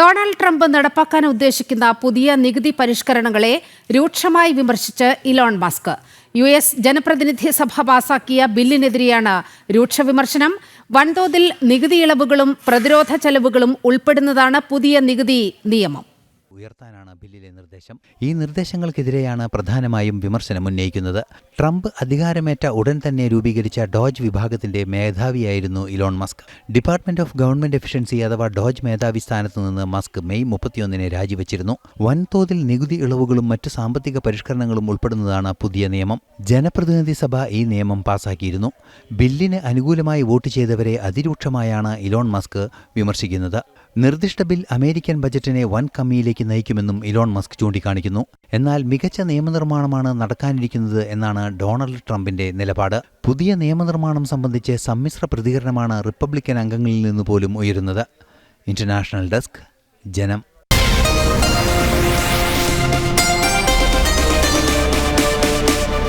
Donald Trump നടപ്പാക്കാൻ ഉദ്ദേശിക്കുന്ന പുതിയ നികുതി പരിഷ്കരണങ്ങളെ രൂക്ഷമായി വിമർശിച്ച് ഇലോൺ മസ്ക്. US ജനപ്രതിനിധി സഭ പാസാക്കിയ ബില്ലിനെതിരെയാണ് രൂക്ഷ വിമർശനം. വൻതോതിൽ നികുതി ഇളവുകളും പ്രതിരോധ ചെലവുകളും ഉൾപ്പെടുന്നതാണ് പുതിയ നികുതി നിയമം. ഉയർത്താനാണ് ബില്ലിലെ നിർദ്ദേശം. ഈ നിർദ്ദേശങ്ങൾക്കെതിരെയാണ് പ്രധാനമായും വിമർശനം ഉന്നയിക്കുന്നത്. ട്രംപ് അധികാരമേറ്റ ഉടൻ തന്നെ രൂപീകരിച്ച ഡോജ് വിഭാഗത്തിന്റെ മേധാവിയായിരുന്നു Elon Musk. Department of government efficiency അഥവാ ഡോജ് മേധാവി സ്ഥാനത്ത് നിന്ന് മസ്ക് മെയ് 31 രാജിവെച്ചിരുന്നു. വൻതോതിൽ നികുതി ഇളവുകളും മറ്റ് സാമ്പത്തിക പരിഷ്കരണങ്ങളും ഉൾപ്പെടുന്നതാണ് പുതിയ നിയമം. ജനപ്രതിനിധി സഭ ഈ നിയമം പാസാക്കിയിരുന്നു. ബില്ലിന് അനുകൂലമായി വോട്ട് ചെയ്തവരെ അതിരൂക്ഷമായാണ് ഇലോൺ മസ്ക് വിമർശിക്കുന്നത്. നിർദ്ദിഷ്ട ബിൽ അമേരിക്കൻ ബജറ്റിനെ വൻ കമ്മിയിലേക്ക് നയിക്കുമെന്നും ഇലോൺ മസ്ക് ചൂണ്ടിക്കാണിക്കുന്നു. എന്നാൽ മികച്ച നിയമനിർമ്മാണമാണ് നടക്കാനിരിക്കുന്നത് എന്നാണ് ഡൊണാൾഡ് ട്രംപിന്റെ നിലപാട്. പുതിയ നിയമനിർമ്മാണം സംബന്ധിച്ച് സമ്മിശ്ര പ്രതികരണമാണ് റിപ്പബ്ലിക്കൻ അംഗങ്ങളിൽ നിന്ന് പോലും ഉയരുന്നത്. ഇന്റർനാഷണൽ ഡെസ്ക്, ജനം.